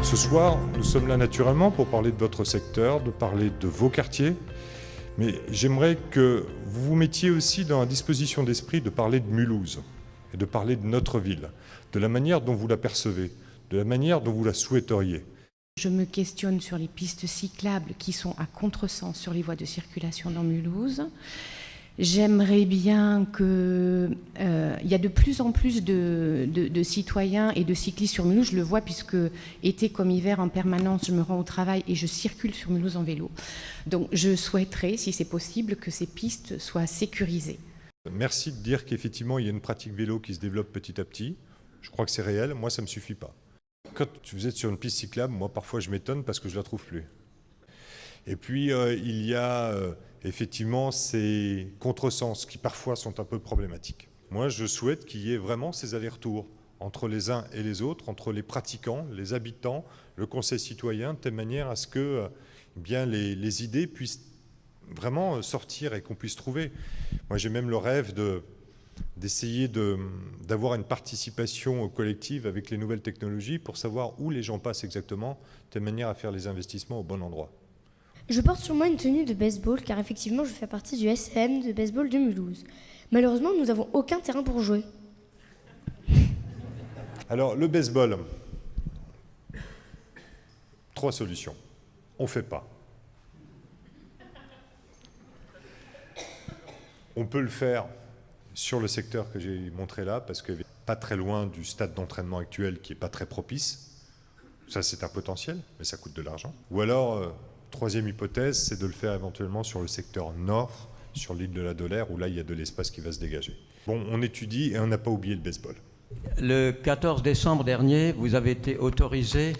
Ce soir, nous sommes là naturellement pour parler de votre secteur, de parler de vos quartiers, mais j'aimerais que vous vous mettiez aussi dans la disposition d'esprit de parler de Mulhouse et de parler de notre ville, de la manière dont vous la percevez, de la manière dont vous la souhaiteriez. Je me questionne sur les pistes cyclables qui sont à contresens sur les voies de circulation dans Mulhouse. J'aimerais bien que... il y a de plus en plus de citoyens et de cyclistes sur Mulhouse. Je le vois puisque, été comme hiver, en permanence, je me rends au travail et je circule sur Mulhouse en vélo. Donc je souhaiterais, si c'est possible, que ces pistes soient sécurisées. Merci de dire qu'effectivement, il y a une pratique vélo qui se développe petit à petit. Je crois que c'est réel. Moi, ça ne me suffit pas. Quand vous êtes sur une piste cyclable, moi, parfois, je m'étonne parce que je ne la trouve plus. Et puis, il y a effectivement ces contresens qui, parfois, sont un peu problématiques. Moi, je souhaite qu'il y ait vraiment ces allers-retours entre les uns et les autres, entre les pratiquants, les habitants, le conseil citoyen, de telle manière à ce que bien, les idées puissent vraiment sortir et qu'on puisse trouver. Moi, j'ai même le rêve d'essayer d'avoir une participation collective avec les nouvelles technologies pour savoir où les gens passent exactement, de telle manière à faire les investissements au bon endroit. Je porte sur moi une tenue de baseball car effectivement je fais partie du SM de baseball de Mulhouse. Malheureusement, nous n'avons aucun terrain pour jouer. Alors, le baseball, 3 solutions. On ne fait pas. On peut le faire sur le secteur que j'ai montré là, parce que pas très loin du stade d'entraînement actuel qui n'est pas très propice. Ça, c'est un potentiel, mais ça coûte de l'argent. Ou alors, troisième hypothèse, c'est de le faire éventuellement sur le secteur nord, sur l'île de la Dolère, où là, il y a de l'espace qui va se dégager. Bon, on étudie et on n'a pas oublié le baseball. Le 14 décembre dernier, vous avez été autorisé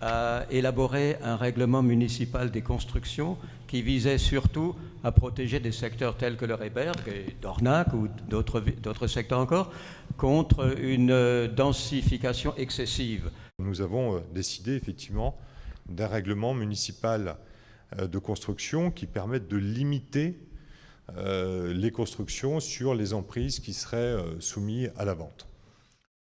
à élaborer un règlement municipal des constructions qui visait surtout à protéger des secteurs tels que le Réberg et Dornac ou d'autres secteurs encore contre une densification excessive. Nous avons décidé effectivement d'un règlement municipal de construction qui permette de limiter les constructions sur les emprises qui seraient soumises à la vente.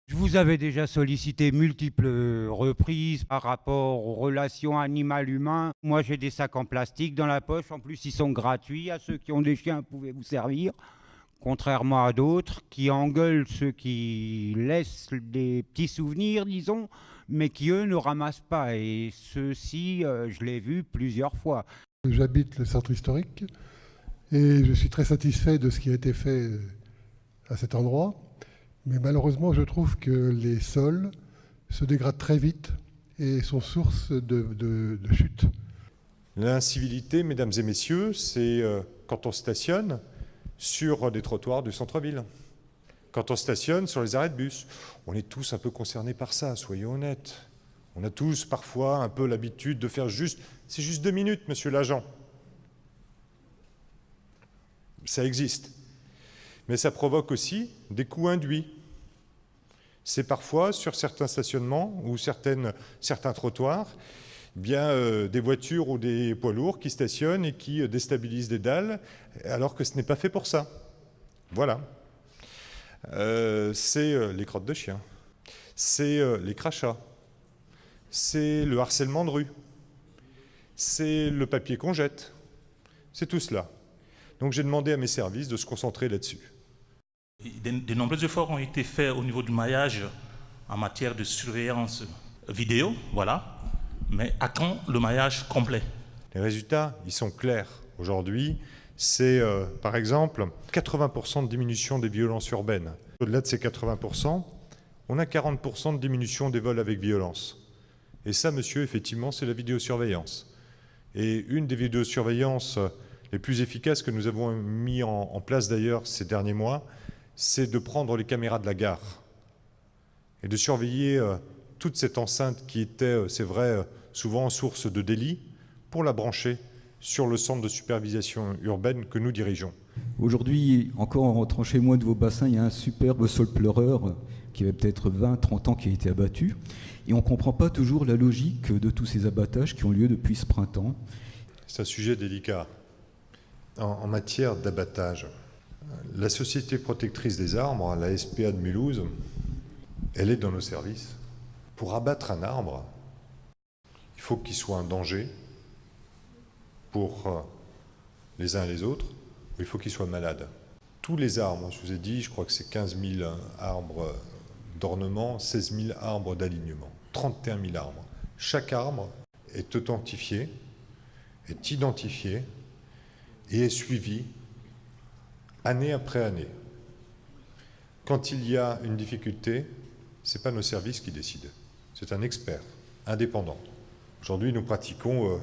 Je vous avais déjà sollicité multiples reprises par rapport aux relations animal-humain. Moi, j'ai des sacs en plastique dans la poche. En plus, ils sont gratuits. À ceux qui ont des chiens, pouvez vous servir. Contrairement à d'autres qui engueulent ceux qui laissent des petits souvenirs, disons, mais qui, eux, ne ramassent pas. Et ceux-ci, je l'ai vu plusieurs fois. J'habite le centre historique et je suis très satisfait de ce qui a été fait à cet endroit. Mais malheureusement, je trouve que les sols se dégradent très vite et sont source de chute. L'incivilité, mesdames et messieurs, c'est quand on stationne sur des trottoirs du centre-ville, quand on stationne sur les arrêts de bus. On est tous un peu concernés par ça, soyons honnêtes. On a tous parfois un peu l'habitude de faire juste... C'est juste 2 minutes, monsieur l'agent. Ça existe. Mais ça provoque aussi des coûts induits. C'est parfois, sur certains stationnements ou certains trottoirs, bien, des voitures ou des poids lourds qui stationnent et qui déstabilisent des dalles, alors que ce n'est pas fait pour ça. Voilà. C'est les crottes de chien, c'est les crachats, c'est le harcèlement de rue, c'est le papier qu'on jette, c'est tout cela. Donc j'ai demandé à mes services de se concentrer là-dessus. De nombreux efforts ont été faits au niveau du maillage en matière de surveillance vidéo, voilà. Mais à quand le maillage complet? Les résultats, ils sont clairs. Aujourd'hui, c'est par exemple 80% de diminution des violences urbaines. Au-delà de ces 80%, on a 40% de diminution des vols avec violence. Et ça, monsieur, effectivement, c'est la vidéosurveillance. Et une des vidéosurveillances les plus efficaces que nous avons mis en place d'ailleurs ces derniers mois, c'est de prendre les caméras de la gare et de surveiller toute cette enceinte qui était, c'est vrai, souvent source de délit, pour la brancher sur le centre de supervision urbaine que nous dirigeons. Aujourd'hui, encore en rentrant chez moi de vos bassins, il y a un superbe sol pleureur qui avait peut-être 20-30 ans qui a été abattu. Et on ne comprend pas toujours la logique de tous ces abattages qui ont lieu depuis ce printemps. C'est un sujet délicat. En matière d'abattage, la Société protectrice des arbres, la SPA de Mulhouse, elle est dans nos services. Pour abattre un arbre, Il faut qu'il soit un danger pour les uns et les autres, ou il faut qu'il soit malade. Tous les arbres, je vous ai dit, je crois que c'est 15 000 arbres d'ornement, 16 000 arbres d'alignement, 31 000 arbres. Chaque arbre est authentifié, est identifié et est suivi année après année. Quand il y a une difficulté, ce n'est pas nos services qui décident, c'est un expert indépendant. Aujourd'hui, nous pratiquons,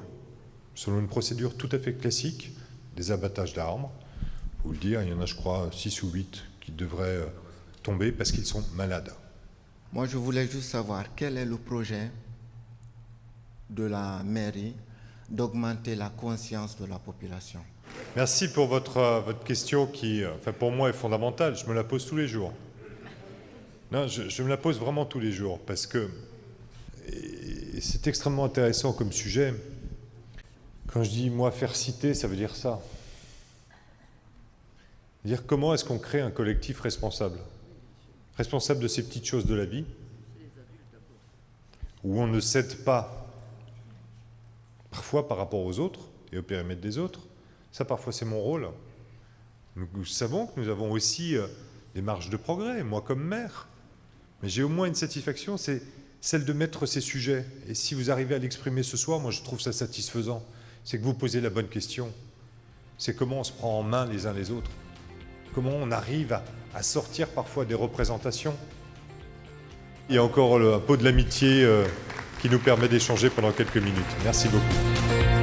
selon une procédure tout à fait classique, des abattages d'arbres. Il faut le dire, il y en a, je crois, 6 ou 8 qui devraient tomber parce qu'ils sont malades. Moi, je voulais juste savoir quel est le projet de la mairie d'augmenter la conscience de la population. Merci pour votre question qui, enfin, pour moi, est fondamentale. Je me la pose tous les jours. Non, je me la pose vraiment tous les jours parce que c'est extrêmement intéressant comme sujet. Quand je dis, moi, faire citer, ça veut dire ça. Dire comment est-ce qu'on crée un collectif responsable. Responsable de ces petites choses de la vie, où on ne cède pas, parfois par rapport aux autres et au périmètre des autres. Ça, parfois, c'est mon rôle. Nous savons que nous avons aussi des marges de progrès, moi comme maire. Mais j'ai au moins une satisfaction, c'est celle de mettre ces sujets. Et si vous arrivez à l'exprimer ce soir, moi je trouve ça satisfaisant. C'est que vous posez la bonne question. C'est comment on se prend en main les uns les autres. Comment on arrive à sortir parfois des représentations. Il y a encore un pot de l'amitié qui nous permet d'échanger pendant quelques minutes. Merci beaucoup.